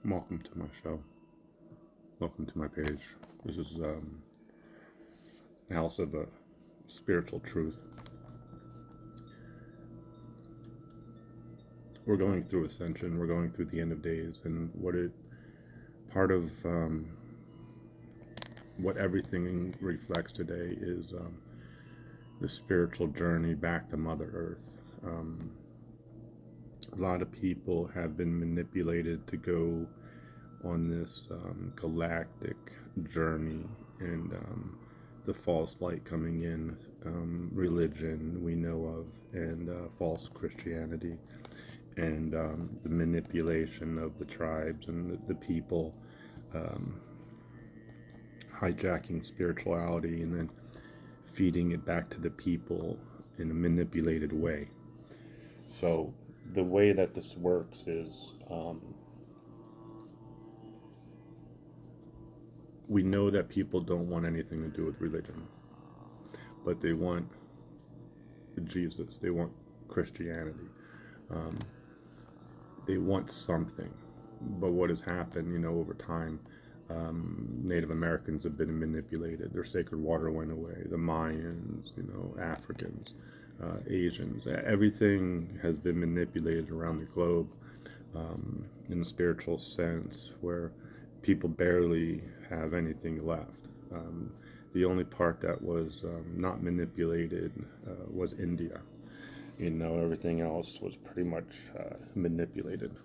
Welcome to my show. Welcome to my page. This is the House of Spiritual Truth. We're going through ascension. We're going through the end of days, and part of what everything reflects today is the spiritual journey back to Mother Earth. A lot of people have been manipulated to go on this galactic journey, and the false light coming in, religion we know of, and false Christianity, and the manipulation of the tribes and the people, um, hijacking spirituality and then feeding it back to the people in a manipulated way. So the way that this works is, we know that people don't want anything to do with religion, but they want Jesus, they want Christianity, um, they want something. But what has happened, over time, Native Americans have been manipulated. Their sacred water went away. The Mayans, Africans, Asians, everything has been manipulated around the globe, in a spiritual sense, where people barely have anything left. The only part that was not manipulated was India. Everything else was pretty much manipulated,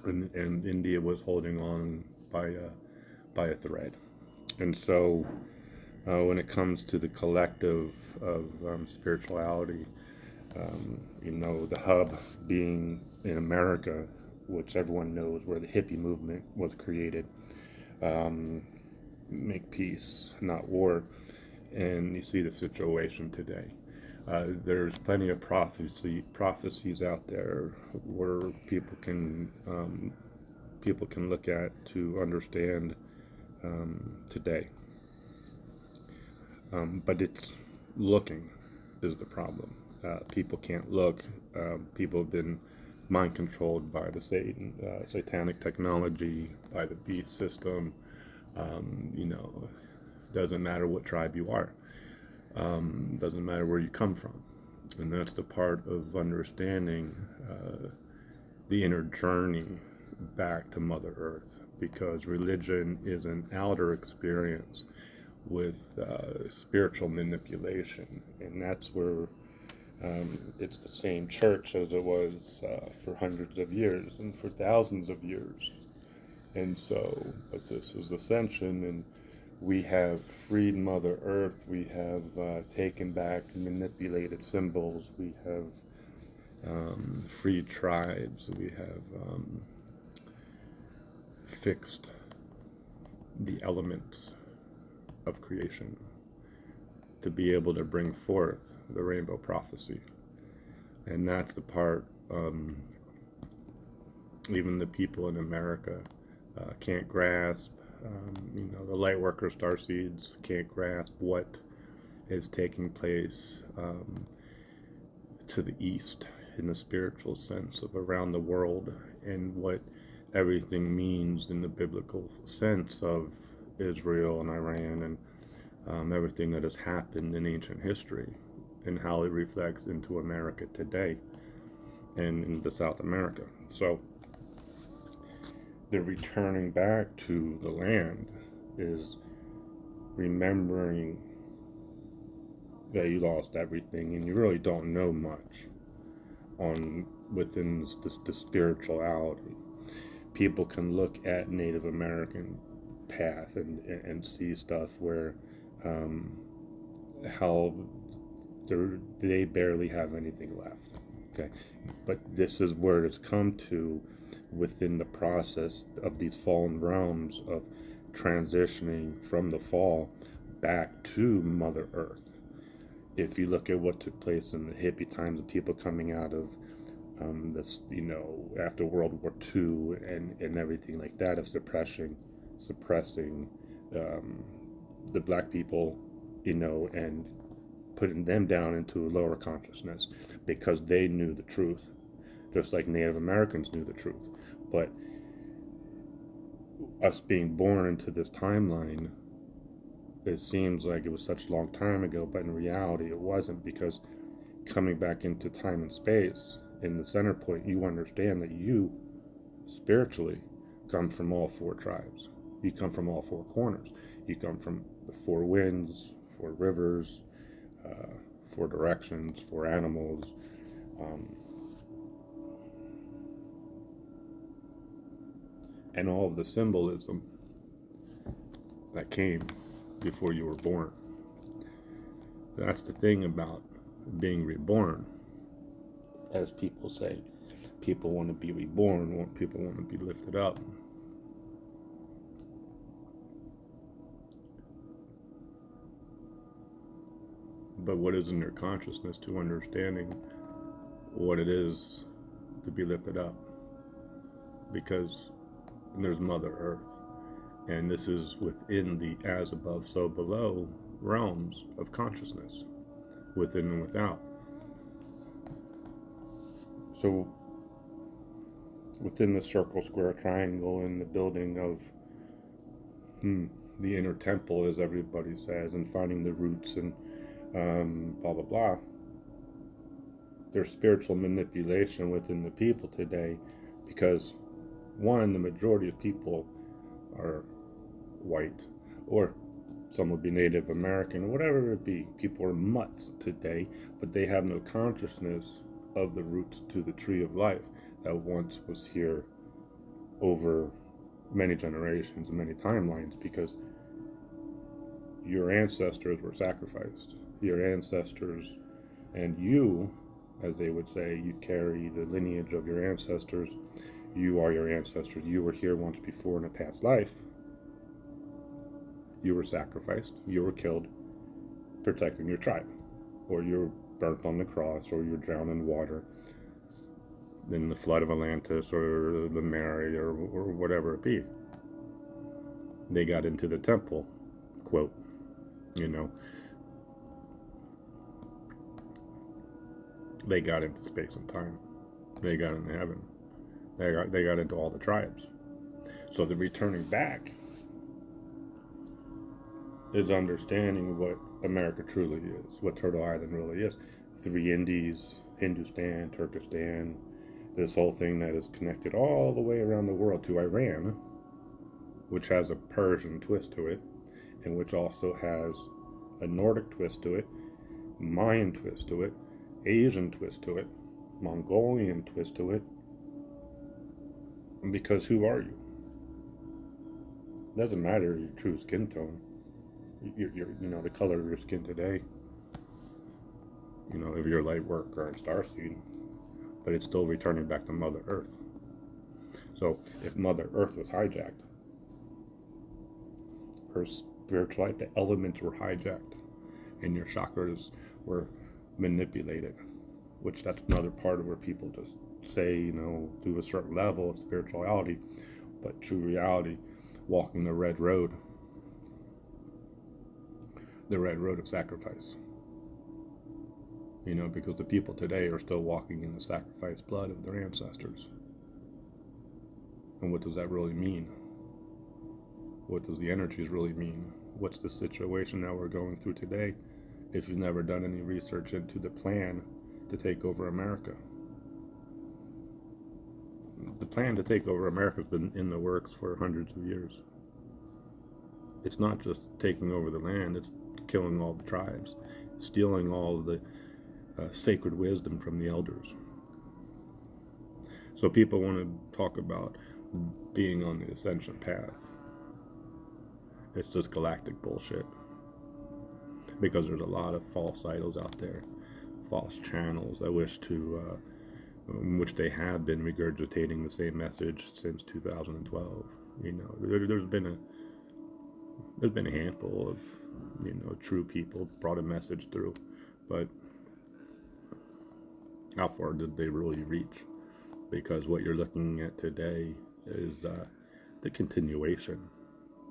and India was holding on by a thread. And so, when it comes to the collective of spirituality, the hub being in America, which everyone knows where the hippie movement was created, make peace, not war. And you see the situation today. There's plenty of prophecies out there where people can look at to understand today. But it's looking is the problem. People can't look. People have been mind controlled by the satanic technology, by the beast system. Doesn't matter what tribe you are. Doesn't matter where you come from. And that's the part of understanding the inner journey back to Mother Earth, because religion is an outer experience with spiritual manipulation, and that's where it's the same church as it was for hundreds of years and for thousands of years. And so, but this is ascension, and we have freed Mother Earth. We have taken back manipulated symbols. We have freed tribes. We have fixed the elements of creation to be able to bring forth the rainbow prophecy. And that's the part even the people in America can't grasp. The light worker starseeds can't grasp what is taking place to the east in the spiritual sense of around the world, and what everything means in the biblical sense of Israel and Iran, and everything that has happened in ancient history, and how it reflects into America today and into South America. So the returning back to the land is remembering that you lost everything and you really don't know much on within the spirituality. People can look at Native American path and see stuff where how they barely have anything left. Okay, but this is where it's come to within the process of these fallen realms of transitioning from the fall back to Mother Earth. If you look at what took place in the hippie times of people coming out of this, after World War II and everything like that, of suppressing the black people, and putting them down into a lower consciousness because they knew the truth, just like Native Americans knew the truth. But us being born into this timeline, it seems like it was such a long time ago, but in reality it wasn't, because coming back into time and space, in the center point, you understand that you spiritually come from all four tribes. You come from all four corners. You come from the four winds, four rivers, four directions, four animals. And all of the symbolism that came before you were born. That's the thing about being reborn. As people say, people want to be reborn, people want to be lifted up. But what is in your consciousness to understanding what it is to be lifted up? Because there's Mother Earth, and this is within the as above, so below realms of consciousness, within and without. So within the circle, square, triangle, in the building of the inner temple, as everybody says, and finding the roots and blah blah blah, there's spiritual manipulation within the people today, because one, the majority of people are white, or some would be Native American, whatever it be. People are mutts today, but they have no consciousness of the roots to the tree of life that once was here over many generations and many timelines, because your ancestors were sacrificed. Your ancestors, and you, as they would say, you carry the lineage of your ancestors. You are your ancestors. You were here once before in a past life. You were sacrificed. You were killed protecting your tribe. Or you were burnt on the cross, or you're drowned in water in the flood of Atlantis, or the Mary, or whatever it be. They got into the temple, quote, they got into space and time. They got into heaven. They got into all the tribes. So the returning back is understanding what America truly is, what Turtle Island really is. 3 Indies, Hindustan, Turkestan, this whole thing that is connected all the way around the world to Iran, which has a Persian twist to it, and which also has a Nordic twist to it, Mayan twist to it, Asian twist to it, Mongolian twist to it. Because who are you? Doesn't matter your true skin tone. The color of your skin today. If you're light work or a starseed, but it's still returning back to Mother Earth. So if Mother Earth was hijacked, her spiritual life, the elements were hijacked, and your chakras were manipulated, which that's another part of where people just say, do a certain level of spirituality, but true reality, walking the red road of sacrifice. Because the people today are still walking in the sacrificed blood of their ancestors. And what does that really mean? What does the energies really mean? What's the situation that we're going through today if you've never done any research into the plan to take over America? The plan to take over America has been in the works for hundreds of years. It's not just taking over the land, it's killing all the tribes, stealing all of the sacred wisdom from the elders. So people want to talk about being on the ascension path. It's just galactic bullshit. Because there's a lot of false idols out there, false channels that wish to, which they have been regurgitating the same message since 2012. There's been a handful of, true people brought a message through, but how far did they really reach? Because what you're looking at today is the continuation.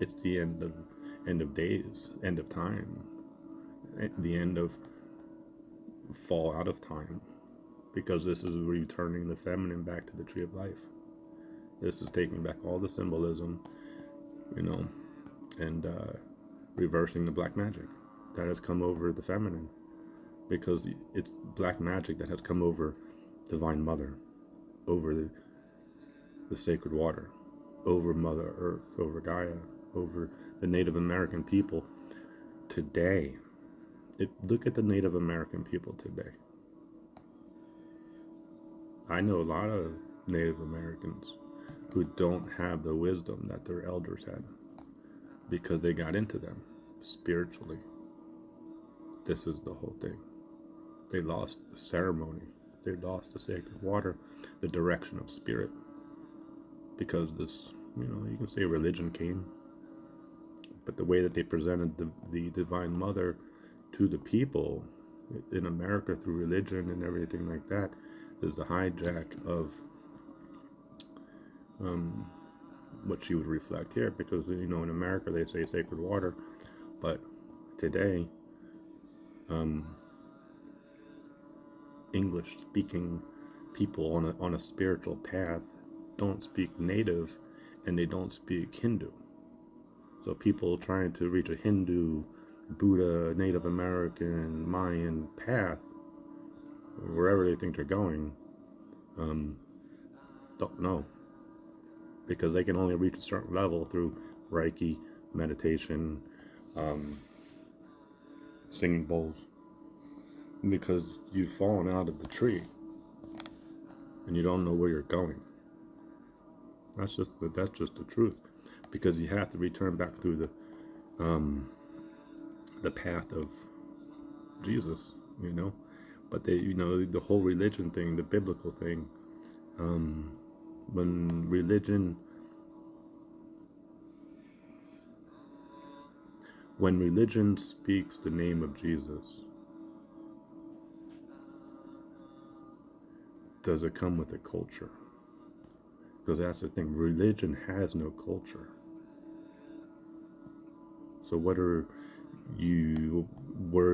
It's the end of days, end of time, the end of fall out of time, because this is returning the feminine back to the tree of life. This is taking back all the symbolism, you know, and reversing the black magic that has come over the feminine, because it's black magic that has come over Divine Mother, over the sacred water, over Mother Earth, over Gaia, over the Native American people today. Look at the Native American people today. I know a lot of Native Americans who don't have the wisdom that their elders had because they got into them spiritually. This is the whole thing. They lost the ceremony. They lost the sacred water, the direction of spirit. Because this, you can say religion came, but the way that they presented the Divine Mother to the people in America through religion and everything like that is the hijack of what she would reflect here. Because, in America they say sacred water, but today, English-speaking people on a spiritual path don't speak Native, and they don't speak Hindu. So people trying to reach a Hindu, Buddha, Native American, Mayan path, wherever they think they're going, don't know. Because they can only reach a certain level through Reiki, meditation, singing bowls. Because you've fallen out of the tree and you don't know where you're going. That's just the truth. Because you have to return back through the path of Jesus, But the whole religion thing, the biblical thing, when religion speaks the name of Jesus, does it come with a culture? Because that's the thing, religion has no culture. So where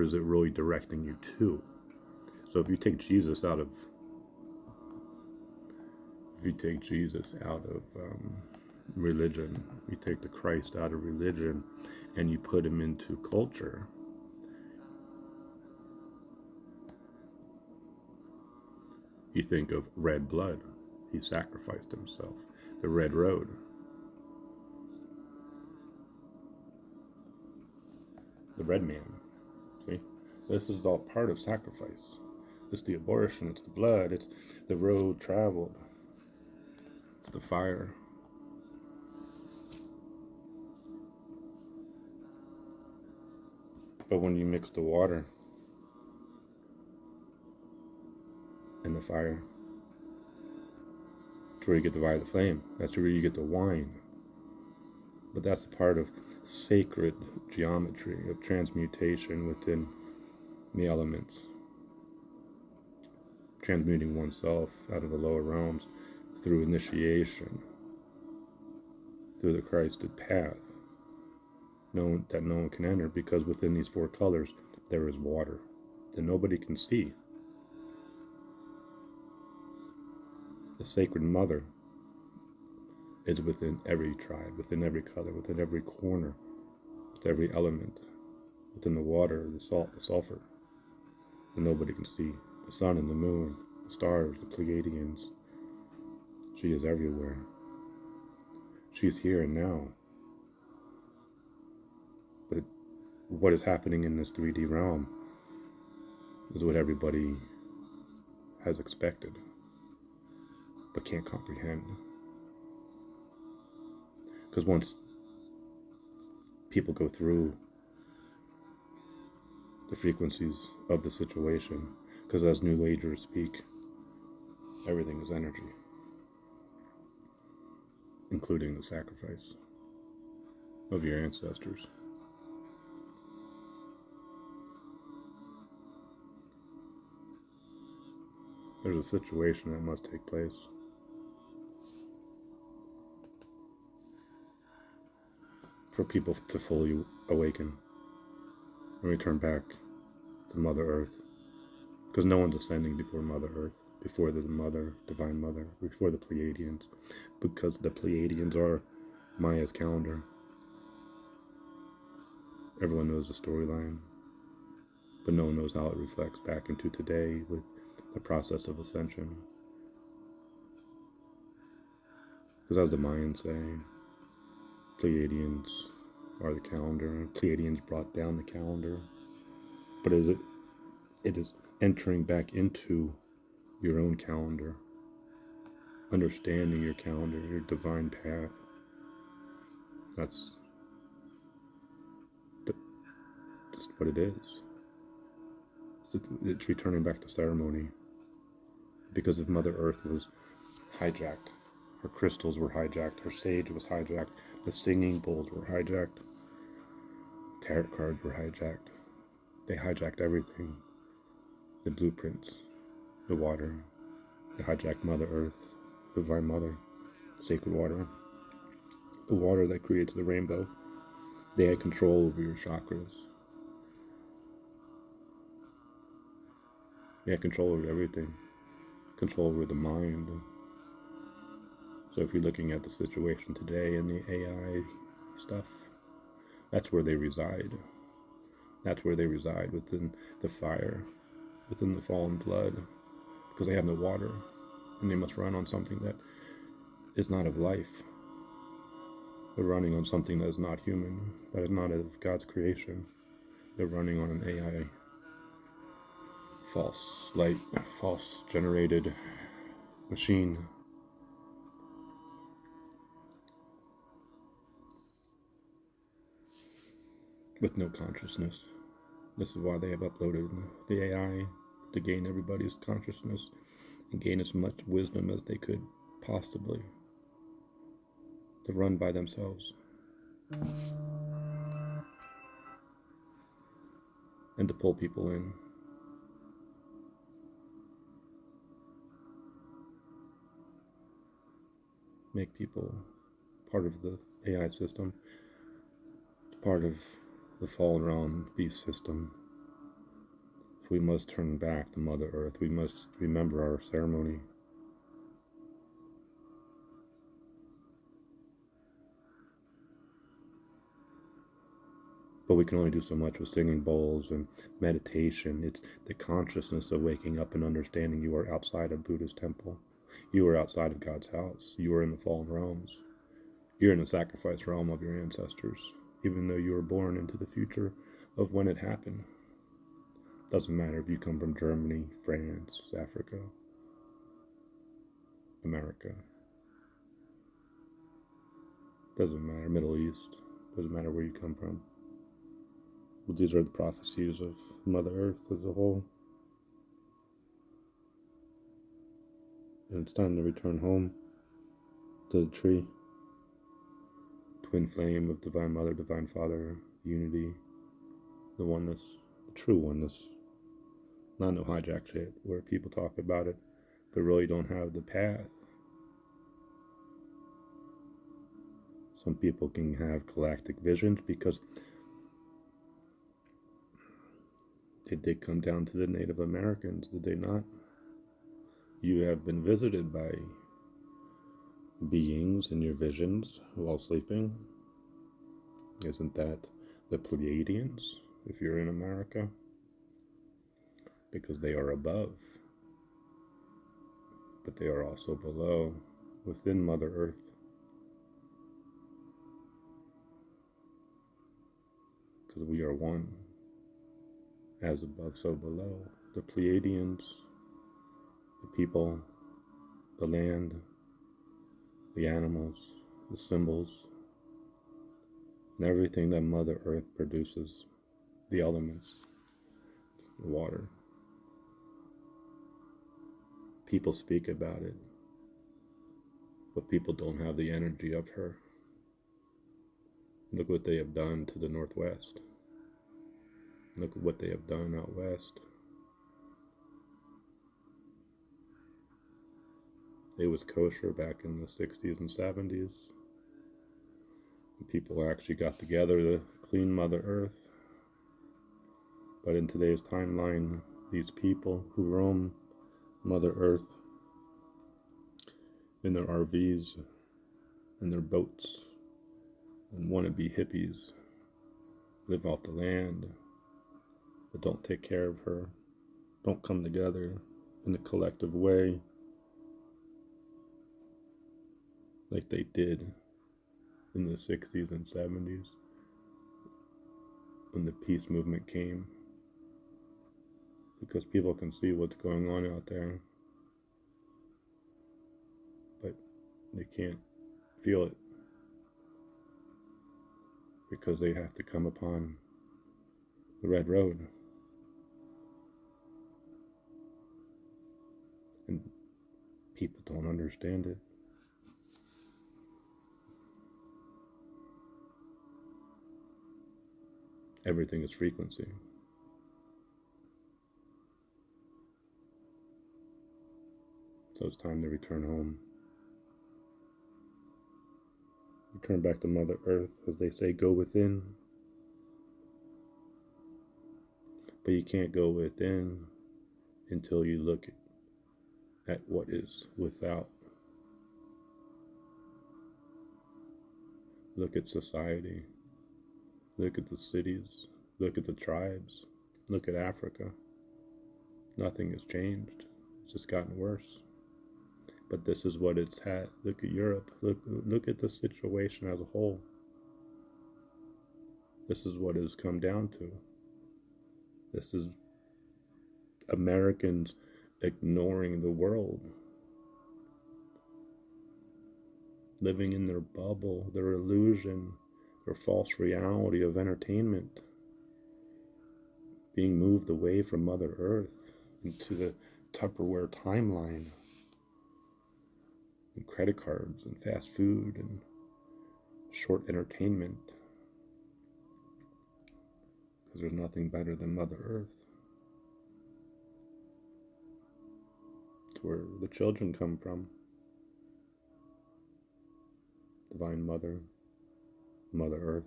is it really directing you to? So if you take Jesus out of religion, you take the Christ out of religion, and you put him into culture, you think of red blood. He sacrificed himself. The red road. The red man. See? This is all part of sacrifice. It's the abortion, it's the blood, it's the road traveled. It's the fire. But when you mix the water and the fire, that's where you get the violet flame. That's where you get the wine. But that's a part of sacred geometry, of transmutation within the elements. Transmuting oneself out of the lower realms through initiation, through the Christed path, that no one can enter, because within these four colors there is water that nobody can see. The Sacred Mother is within every tribe, within every color, within every corner, with every element, within the water, the salt, the sulfur, that nobody can see. The sun and the moon, the stars, the Pleiadians. She is everywhere. She's here and now. But what is happening in this 3D realm is what everybody has expected, but can't comprehend. Because once people go through the frequencies of the situation, because as New Agers speak, everything is energy, including the sacrifice of your ancestors. There's a situation that must take place. For people to fully awaken and return back to Mother Earth. Because no one's ascending before Mother Earth, before the Mother, Divine Mother, before the Pleiadians. Because the Pleiadians are Maya's calendar. Everyone knows the storyline, but no one knows how it reflects back into today with the process of ascension. Because as the Mayans say, Pleiadians are the calendar. Pleiadians brought down the calendar. But it is entering back into your own calendar, understanding your calendar, your divine path. That's just what it is. It's returning back to ceremony. Because if Mother Earth was hijacked, her crystals were hijacked, her sage was hijacked, the singing bowls were hijacked, tarot cards were hijacked. They hijacked everything. The blueprints, the water. They hijacked Mother Earth, Divine Mother, sacred water, the water that creates the rainbow. They had control over your chakras. They had control over everything. Control over the mind. So if you're looking at the situation today and the AI stuff, that's where they reside. That's where they reside, within the fire, within the fallen blood, because they have no water, and they must run on something that is not of life. They're running on something that is not human, that is not of God's creation. They're running on an AI, false light, false generated machine. With no consciousness. This is why they have uploaded the AI, to gain everybody's consciousness and gain as much wisdom as they could possibly, to run by themselves and to pull people in. Make people part of the AI system, part of the fallen realm beast system. If we must turn back to Mother Earth, we must remember our ceremony. But we can only do so much with singing bowls and meditation. It's the consciousness of waking up and understanding you are outside of Buddha's temple. You are outside of God's house. You are in the fallen realms. You're in the sacrifice realm of your ancestors, even though you were born into the future of when it happened. Doesn't matter if you come from Germany, France, Africa, America. Doesn't matter, Middle East. Doesn't matter where you come from. But these are the prophecies of Mother Earth as a whole. And it's time to return home to the tree. Twin flame of Divine Mother, Divine Father, unity, the oneness, the true oneness. Not no hijack shit where people talk about it, but really don't have the path. Some people can have galactic visions because they did come down to the Native Americans, did they not? You have been visited by beings in your visions while sleeping. Isn't that the Pleiadians, if you're in America? Because they are above, but they are also below, within Mother Earth. Because we are one, as above, so below. The Pleiadians, the people, the land, the animals, the symbols, and everything that Mother Earth produces, the elements, the water. People speak about it, but people don't have the energy of her. Look what they have done to the Northwest. Look at what they have done out west. It was kosher back in the 60s and 70s. People actually got together to clean Mother Earth. But in today's timeline, these people who roam Mother Earth in their RVs and their boats and wannabe hippies live off the land, but don't take care of her, don't come together in a collective way like they did in the 60s and 70s when the peace movement came, because people can see what's going on out there, but they can't feel it because they have to come upon the red road. And people don't understand it. Everything is frequency. So it's time to return home. Return back to Mother Earth. As they say, go within. But you can't go within until you look at what is without. Look at society. Look at the cities. Look at the tribes. Look at Africa. Nothing has changed. It's just gotten worse. But this is what it's had. Look at Europe. Look at the situation as a whole. This is what it's come down to. This is Americans ignoring the world, living in their bubble, their illusion, their false reality of entertainment, being moved away from Mother Earth into the Tupperware timeline, and credit cards and fast food and short entertainment, because there's nothing better than Mother Earth. It's where the children come from. Divine Mother, Mother Earth.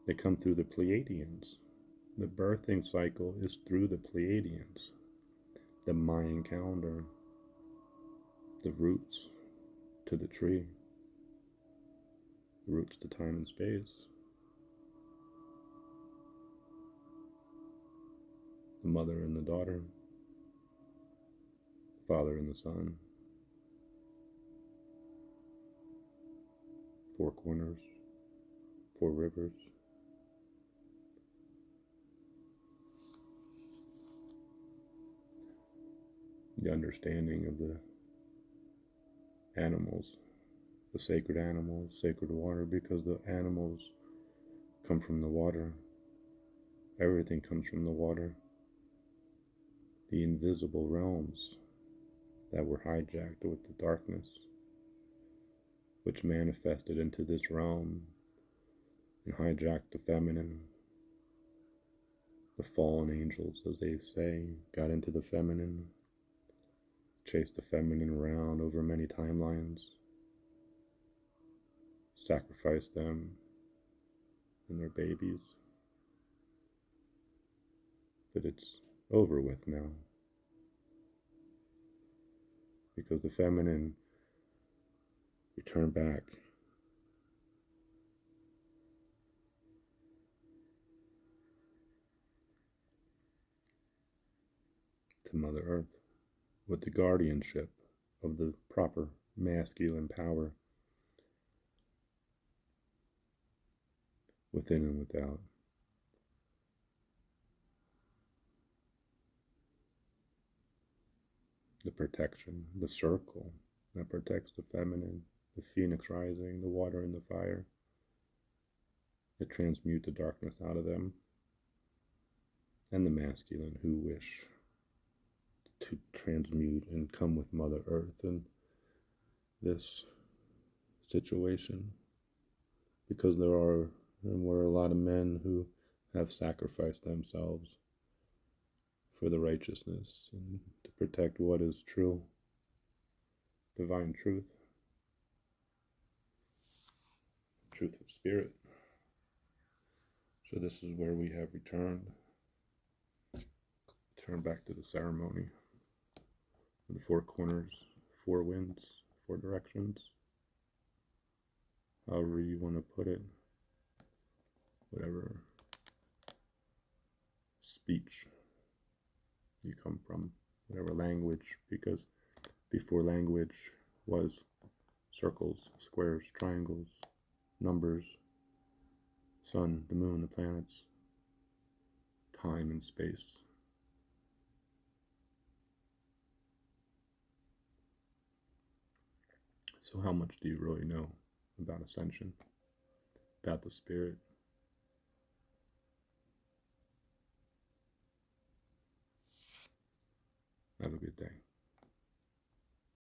They come through the Pleiadians. The birthing cycle is through the Pleiadians, the Mayan calendar, the roots to the tree, the roots to time and space, the mother and the daughter, the father and the son, four corners, four rivers. The understanding of the animals, the sacred animals, sacred water, because the animals come from the water. Everything comes from the water. The invisible realms that were hijacked with the darkness, which manifested into this realm and hijacked the feminine. The fallen angels, as they say, got into the feminine, chased the feminine around over many timelines, sacrificed them and their babies. But it's over with now, because the feminine returned back to Mother Earth with the guardianship of the proper masculine power within and without. The protection, the circle that protects the feminine, the phoenix rising, the water and the fire, that transmute the darkness out of them, and the masculine who wish to transmute and come with Mother Earth in this situation, because there are and were a lot of men who have sacrificed themselves for the righteousness and to protect what is true, divine truth, truth of spirit. So this is where we have returned. Turn back to the ceremony. The four corners, four winds, four directions. However you want to put it. whatever speech you come from, whatever language, because before language was circles, squares, triangles, numbers, sun, the moon, the planets, time and space. So how much do you really know about ascension, about the spirit? Have a good day.